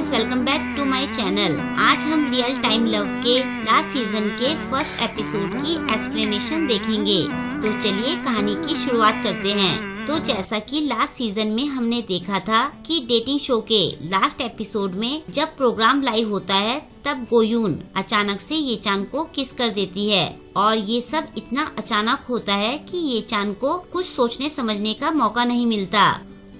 Friends, welcome back to my channel. आज हम real time love के लास्ट सीजन के फर्स्ट एपिसोड की एक्सप्लेनेशन देखेंगे। तो चलिए कहानी की शुरुआत करते हैं। तो जैसा कि लास्ट सीजन में हमने देखा था कि डेटिंग शो के लास्ट एपिसोड में जब प्रोग्राम लाइव होता है तब गोयून अचानक से ये चान को किस कर देती है और ये सब इतना अचानक होता है कि ये चान को कुछ सोचने समझने का मौका नहीं मिलता।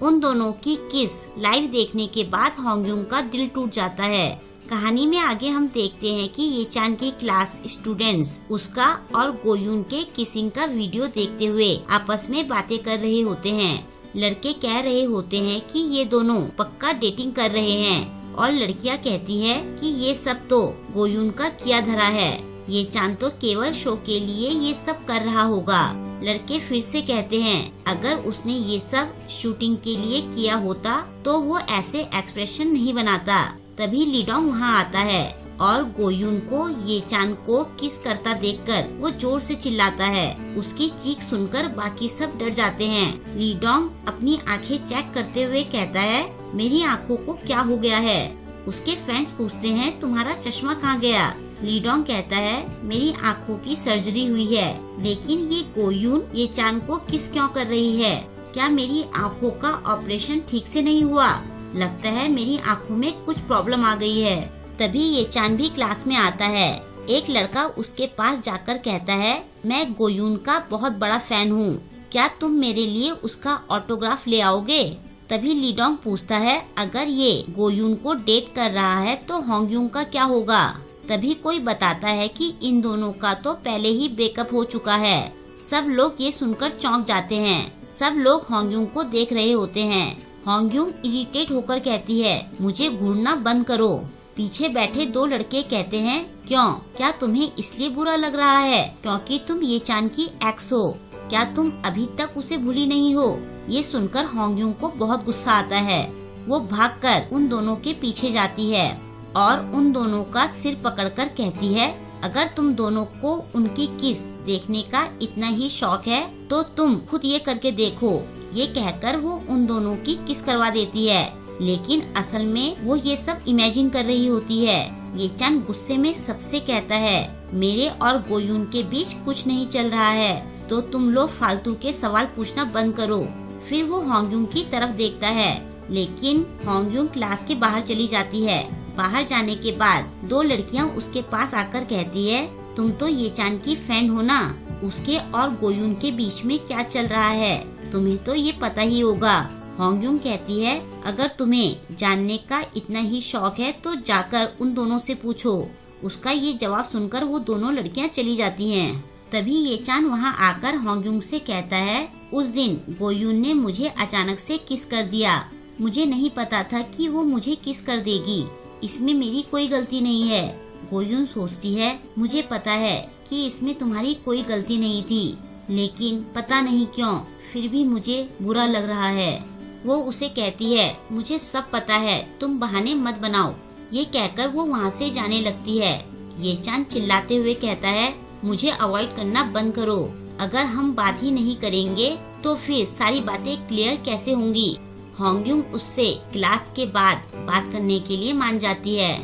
उन दोनों की किस लाइव देखने के बाद होंगयुंग का दिल टूट जाता है। कहानी में आगे हम देखते हैं कि ये चान की क्लास स्टूडेंट्स उसका और गोयून के किसिंग का वीडियो देखते हुए आपस में बातें कर रहे होते हैं। लड़के कह रहे होते हैं कि ये दोनों पक्का डेटिंग कर रहे हैं और लड़कियां कहती है कि ये सब तो गोयून का किया धरा है, ये चान तो केवल शो के लिए ये सब कर रहा होगा। लड़के फिर से कहते हैं अगर उसने ये सब शूटिंग के लिए किया होता तो वो ऐसे एक्सप्रेशन नहीं बनाता। तभी लीडोंग वहाँ आता है और गोयून को ये चान को किस करता देखकर वो जोर से चिल्लाता है। उसकी चीख सुनकर बाकी सब डर जाते हैं। लीडोंग अपनी आंखें चेक करते हुए कहता है मेरी आंखों को क्या हो गया है। उसके फ्रेंड्स पूछते हैं तुम्हारा चश्मा कहाँ गया। लीडोंग कहता है मेरी आंखों की सर्जरी हुई है, लेकिन ये गोयून ये चान को किस क्यों कर रही है। क्या मेरी आंखों का ऑपरेशन ठीक से नहीं हुआ? लगता है मेरी आंखों में कुछ प्रॉब्लम आ गई है। तभी ये चान भी क्लास में आता है। एक लड़का उसके पास जाकर कहता है मैं गोयून का बहुत बड़ा फैन हूँ, क्या तुम मेरे लिए उसका ऑटोग्राफ ले आओगे। तभी लीडोंग पूछता है अगर ये गोयून को डेट कर रहा है तो होंगयुंग का क्या होगा। तभी कोई बताता है कि इन दोनों का तो पहले ही ब्रेकअप हो चुका है। सब लोग ये सुनकर चौंक जाते हैं। सब लोग होंगयुंग को देख रहे होते हैं। होंगयुंग इरिटेट होकर कहती है मुझे घूरना बंद करो। पीछे बैठे दो लड़के कहते हैं क्यों, क्या तुम्हें इसलिए बुरा लग रहा है क्योंकि तुम ये चान की एक्स हो? क्या तुम अभी तक उसे भूली नहीं हो? ये सुनकर होंगयुंग को बहुत गुस्सा आता है। वो भागकर उन दोनों के पीछे जाती है और उन दोनों का सिर पकड़कर कहती है अगर तुम दोनों को उनकी किस देखने का इतना ही शौक है तो तुम खुद ये करके देखो। ये कहकर वो उन दोनों की किस करवा देती है, लेकिन असल में वो ये सब इमेजिन कर रही होती है। ये चान गुस्से में सबसे कहता है मेरे और गोयून के बीच कुछ नहीं चल रहा है, तो तुम लोग फालतू के सवाल पूछना बंद करो। फिर वो होंगयुंग की तरफ देखता है, लेकिन होंगयुंग क्लास के बाहर चली जाती है। बाहर जाने के बाद दो लड़कियां उसके पास आकर कहती है तुम तो ये चान की फ्रेंड हो ना, उसके और गोयून के बीच में क्या चल रहा है तुम्हें तो ये पता ही होगा। होंगयुंग कहती है अगर तुम्हें जानने का इतना ही शौक है तो जाकर उन दोनों से पूछो। उसका ये जवाब सुनकर वो दोनों लड़कियां चली जाती हैं। तभी ये चान वहाँ आकर होंगयुंग से कहता है उस दिन गोयून ने मुझे अचानक से किस कर दिया। मुझे नहीं पता था कि वो मुझे किस कर देगी, इसमें मेरी कोई गलती नहीं है। गोयून सोचती है मुझे पता है कि इसमें तुम्हारी कोई गलती नहीं थी, लेकिन पता नहीं क्यों फिर भी मुझे बुरा लग रहा है। वो उसे कहती है मुझे सब पता है, तुम बहाने मत बनाओ। ये कहकर वो वहाँ से जाने लगती है। ये चान चिल्लाते हुए कहता है मुझे अवॉइड करना बंद करो। अगर हम बात ही नहीं करेंगे तो फिर सारी बातें क्लियर कैसे होंगी। होंगयुंग उससे क्लास के बाद बात करने के लिए मान जाती है।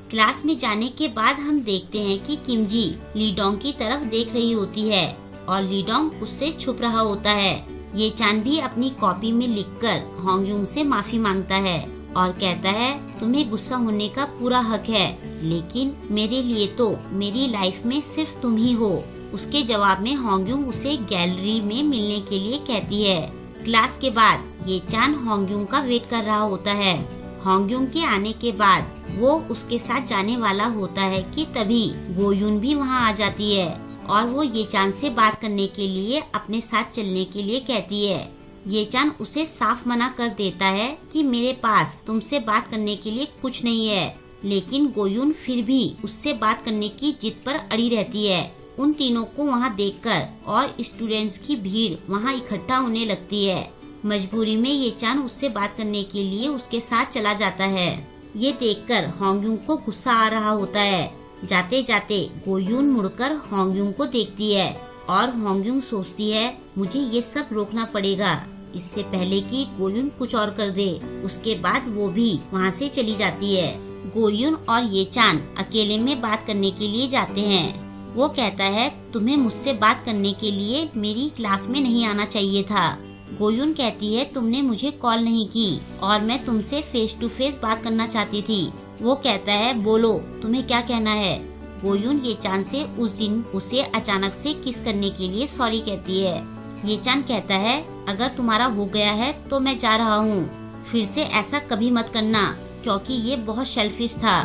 क्लास में जाने के बाद हम देखते हैं कि किमजी लीडोंग की तरफ देख रही होती है और लीडोंग उससे छुप रहा होता है। ये चान भी अपनी कॉपी में लिखकर होंगयुंग से माफी मांगता है और कहता है तुम्हें गुस्सा होने का पूरा हक है, लेकिन मेरे लिए तो मेरी लाइफ में सिर्फ तुम ही हो। उसके जवाब में होंगयुंग उसे गैलरी में मिलने के लिए कहती है। क्लास के बाद ये चान होंगयुंग का वेट कर रहा होता है। होंगयुंग के आने के बाद वो उसके साथ जाने वाला होता है कि तभी गोयून भी वहाँ आ जाती है और वो ये चान से बात करने के लिए अपने साथ चलने के लिए कहती है। ये चान उसे साफ मना कर देता है कि मेरे पास तुमसे बात करने के लिए कुछ नहीं है, लेकिन गोयून फिर भी उससे बात करने की जिद पर अड़ी रहती है। उन तीनों को वहाँ देखकर और स्टूडेंट्स की भीड़ वहाँ इकट्ठा होने लगती है। मजबूरी में ये चान उससे बात करने के लिए उसके साथ चला जाता है। ये देखकर होंगयुंग को गुस्सा आ रहा होता है। जाते जाते गोयून मुड़कर होंगयुंग को देखती है और होंगयुंग सोचती है मुझे ये सब रोकना पड़ेगा। इससे पहले कि गोयुन कुछ और कर दे। उसके बाद वो भी वहाँ से चली जाती है। गोयुन और ये चान अकेले में बात करने के लिए जाते हैं। वो कहता है तुम्हें मुझसे बात करने के लिए मेरी क्लास में नहीं आना चाहिए था। गोयुन कहती है तुमने मुझे कॉल नहीं की और मैं तुमसे फेस टू फेस बात करना चाहती थी। वो कहता है बोलो तुम्हें क्या कहना है। गोयुन ये चान से उस दिन उसे अचानक से किस करने के लिए सॉरी कहती है। ये चान कहता है अगर तुम्हारा हो गया है तो मैं जा रहा हूँ, फिर से ऐसा कभी मत करना क्योंकि ये बहुत सेल्फिश था।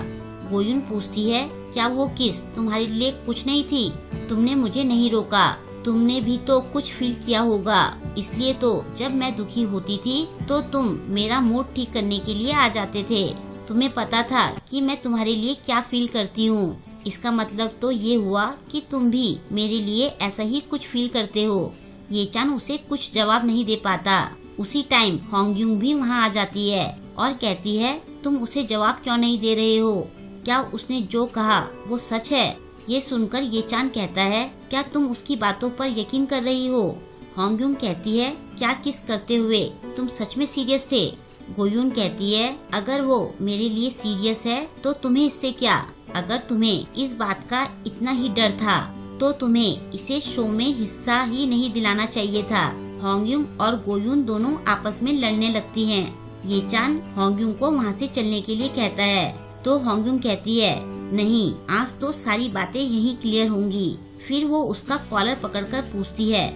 गोयुन पूछती है क्या वो किस तुम्हारे लिए कुछ नहीं थी? तुमने मुझे नहीं रोका, तुमने भी तो कुछ फील किया होगा, इसलिए तो जब मैं दुखी होती थी तो तुम मेरा मूड ठीक करने के लिए आ जाते थे। तुम्हें पता था कि मैं तुम्हारे लिए क्या फील करती हूँ। इसका मतलब तो ये हुआ कि तुम भी मेरे लिए ऐसा ही कुछ फील करते हो। ये चान उसे कुछ जवाब नहीं दे पाता। उसी टाइम होंगयुंग भी वहाँ आ जाती है और कहती है तुम उसे जवाब क्यों नहीं दे रहे हो? क्या उसने जो कहा वो सच है? ये सुनकर ये चान कहता है क्या तुम उसकी बातों पर यकीन कर रही हो? होंगयुंग कहती है क्या किस करते हुए तुम सच में सीरियस थे? गोयुन कहती है अगर वो मेरे लिए सीरियस है तो तुम्हें इससे क्या? अगर तुम्हें इस बात का इतना ही डर था तो तुम्हें इसे शो में हिस्सा ही नहीं दिलाना चाहिए था। होंगयुंग और गोयुन दोनों आपस में लड़ने लगती हैं। ये चान होंगयुंग को वहाँ से चलने के लिए कहता है तो होंगयुंग कहती है नहीं, आज तो सारी बातें यही क्लियर होंगी। फिर वो उसका कॉलर पकड़कर पूछती है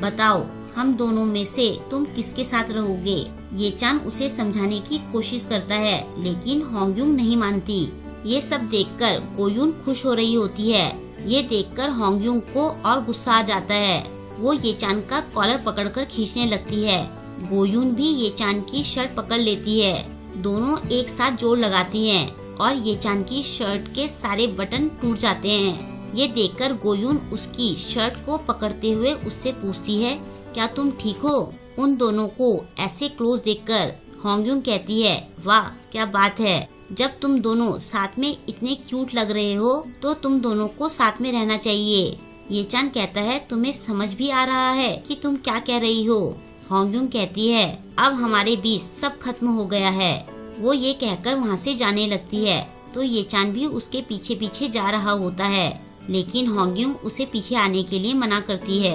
बताओ हम दोनों में से तुम किसके साथ रहोगे? ये चान उसे समझाने की कोशिश करता है लेकिन होंगयुंग नहीं मानती। ये सब देखकर गोयुन खुश हो रही होती है। ये देखकर होंगयुंग को और गुस्सा आ जाता है। वो ये चान का कॉलर पकड़कर खींचने लगती है। गोयुन भी ये चान की शर्ट पकड़ लेती है। दोनों एक साथ जोर लगाती हैं और ये चान की शर्ट के सारे बटन टूट जाते हैं। ये देखकर गोयुन उसकी शर्ट को पकड़ते हुए उससे पूछती है क्या तुम ठीक हो? उन दोनों को ऐसे क्लोज देखकर होंगयुंग कहती है वाह क्या बात है, जब तुम दोनों साथ में इतने क्यूट लग रहे हो तो तुम दोनों को साथ में रहना चाहिए। ये चान कहता है तुम्हें समझ भी आ रहा है कि तुम क्या कह रही हो? होंगयुंग कहती है अब हमारे बीच सब खत्म हो गया है। वो ये कहकर वहाँ से जाने लगती है तो ये चान भी उसके पीछे पीछे जा रहा होता है लेकिन होंगयुंग उसे पीछे आने के लिए मना करती है।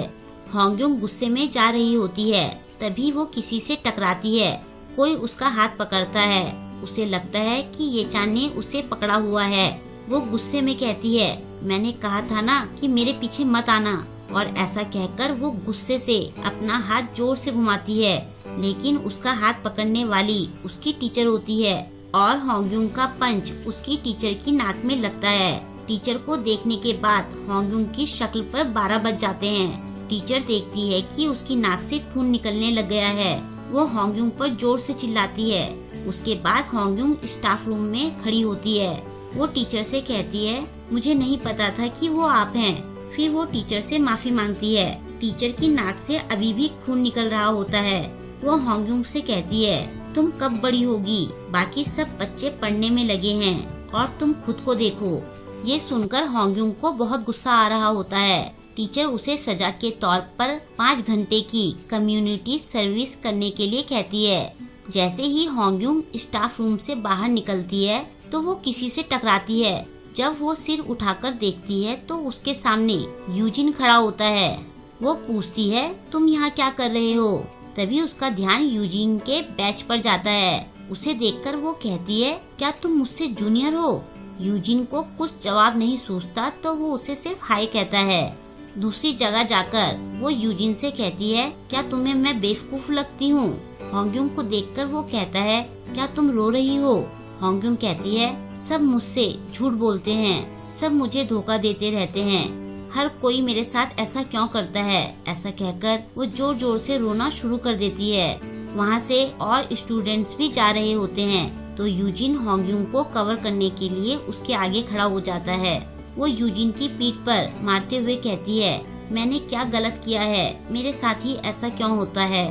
होंगयुंग गुस्से में जा रही होती है तभी वो किसी से टकराती है। कोई उसका हाथ पकड़ता है। उसे लगता है कि ये चान ने उसे पकड़ा हुआ है। वो गुस्से में कहती है मैंने कहा था ना कि मेरे पीछे मत आना, और ऐसा कहकर वो गुस्से से अपना हाथ जोर से घुमाती है लेकिन उसका हाथ पकड़ने वाली उसकी टीचर होती है और होंगयुंग का पंच उसकी टीचर की नाक में लगता है। टीचर को देखने के बाद होंगयुंग की शक्ल पर 12 बज जाते हैं। टीचर देखती है कि उसकी नाक से खून निकलने लग गया है। वो होंगयुंग पर जोर से चिल्लाती है। उसके बाद होंगयुंग स्टाफ रूम में खड़ी होती है। वो टीचर से कहती है मुझे नहीं पता था कि वो आप हैं। फिर वो टीचर से माफी मांगती है। टीचर की नाक से अभी भी खून निकल रहा होता है। वो होंगयुंग से कहती है तुम कब बड़ी होगी? बाकी सब बच्चे पढ़ने में लगे हैं और तुम खुद को देखो। ये सुनकर होंगयुंग को बहुत गुस्सा आ रहा होता है। टीचर उसे सजा के तौर पर 5 घंटे की कम्युनिटी सर्विस करने के लिए कहती है। जैसे ही होंगयुंग स्टाफ रूम से बाहर निकलती है तो वो किसी से टकराती है। जब वो सिर उठाकर देखती है तो उसके सामने यूजिन खड़ा होता है। वो पूछती है तुम यहाँ क्या कर रहे हो? तभी उसका ध्यान यूजिन के बैच पर जाता है। उसे देखकर वो कहती है क्या तुम मुझसे जूनियर हो? यूजिन को कुछ जवाब नहीं सूझता तो वो उसे सिर्फ हाय कहता है। दूसरी जगह जाकर वो यूजिन से कहती है क्या तुम्हें मैं बेवकूफ लगती हूँ? होंगयुंग को देखकर वो कहता है क्या तुम रो रही हो? होंगयुंग कहती है सब मुझसे झूठ बोलते हैं, सब मुझे धोखा देते रहते हैं, हर कोई मेरे साथ ऐसा क्यों करता है? ऐसा कहकर वो जोर जोर से रोना शुरू कर देती है। वहाँ से और स्टूडेंट्स भी जा रहे होते हैं तो यूजिन होंगयुंग को कवर करने के लिए उसके आगे खड़ा हो जाता है। वो यूजिन की पीठ पर मारते हुए कहती है मैंने क्या गलत किया है? मेरे साथ ही ऐसा क्यों होता है?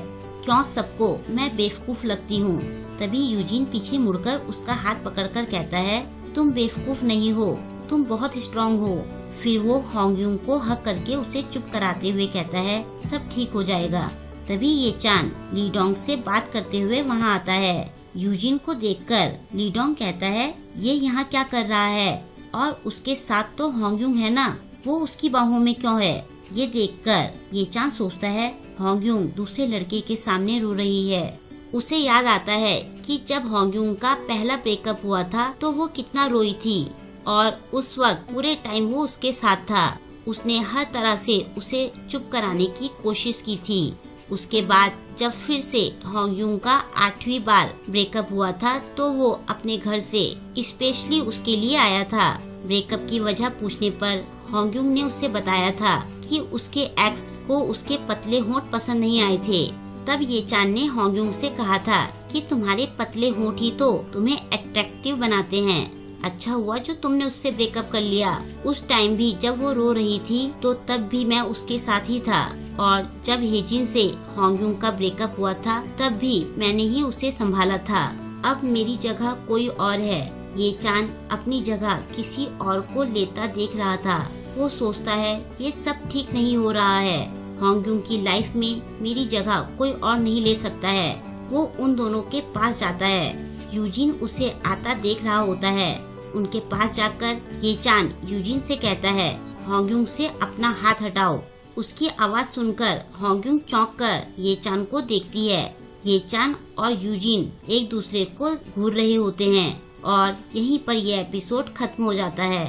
क्यों सबको मैं बेवकूफ लगती हूँ? तभी यूजिन पीछे मुड़कर उसका हाथ पकड़कर कहता है तुम बेवकूफ नहीं हो, तुम बहुत स्ट्रॉन्ग हो। फिर वो होंगयुंग को हक करके उसे चुप कराते हुए कहता है सब ठीक हो जाएगा। तभी ये चान लीडोंग से बात करते हुए वहाँ आता है। यूजिन को देखकर लीडोंग कहता है, ये यहाँ क्या कर रहा है, और उसके साथ तो होंगयुंग है ना, वो उसकी बाहों में क्यों है। ये देखकर ये चान सोचता है होंगयुंग दूसरे लड़के के सामने रो रही है। उसे याद आता है कि जब होंगयुंग का पहला ब्रेकअप हुआ था तो वो कितना रोई थी, और उस वक्त पूरे टाइम वो उसके साथ था। उसने हर तरह से उसे चुप कराने की कोशिश की थी। उसके बाद जब फिर से होंगयुंग का 8वीं बार ब्रेकअप हुआ था तो वो अपने घर से स्पेशली उसके लिए आया था। ब्रेकअप की वजह पूछने पर होंगयुंग ने उसे बताया था कि उसके एक्स को उसके पतले होंठ पसंद नहीं आए थे। तब ये चान ने होंगयुंग से कहा था कि तुम्हारे पतले होंठ ही तो तुम्हें अट्रैक्टिव बनाते हैं। अच्छा हुआ जो तुमने उससे ब्रेकअप कर लिया। उस टाइम भी जब वो रो रही थी तो तब भी मैं उसके साथ ही था, और जब हेजिन से होंगयुंग का ब्रेकअप हुआ था तब भी मैंने ही उसे संभाला था। अब मेरी जगह कोई और है। ये चान अपनी जगह किसी और को लेता देख रहा था। वो सोचता है ये सब ठीक नहीं हो रहा है। होंगयुंग की लाइफ में मेरी जगह कोई और नहीं ले सकता है। वो उन दोनों के पास जाता है। यूजिन उसे आता देख रहा होता है। उनके पास जाकर ये चान यूजिन से कहता है, होंगयुंग से अपना हाथ हटाओ। उसकी आवाज सुनकर होंगयुंग चौंक कर ये चान को देखती है। ये चान और यूजिन एक दूसरे को घूर रहे होते हैं, और यहीं पर यह एपिसोड खत्म हो जाता है।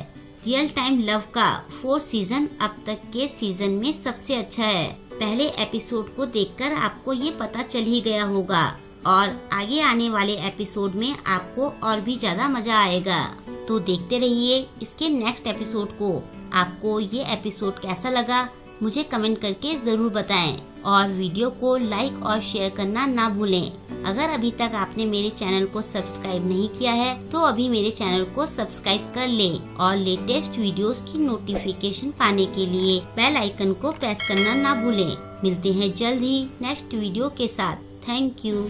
रियल टाइम लव का 4th सीजन अब तक के सीजन में सबसे अच्छा है। पहले एपिसोड को देखकर आपको ये पता चल ही गया होगा, और आगे आने वाले एपिसोड में आपको और भी ज्यादा मजा आएगा। तो देखते रहिए इसके नेक्स्ट एपिसोड को। आपको ये एपिसोड कैसा लगा मुझे कमेंट करके जरूर बताएं, और वीडियो को लाइक और शेयर करना ना भूलें। अगर अभी तक आपने मेरे चैनल को सब्सक्राइब नहीं किया है तो अभी मेरे चैनल को सब्सक्राइब कर लें, और लेटेस्ट वीडियोस की नोटिफिकेशन पाने के लिए बेल आइकन को प्रेस करना ना भूलें। मिलते हैं जल्द ही नेक्स्ट वीडियो के साथ। Thank you.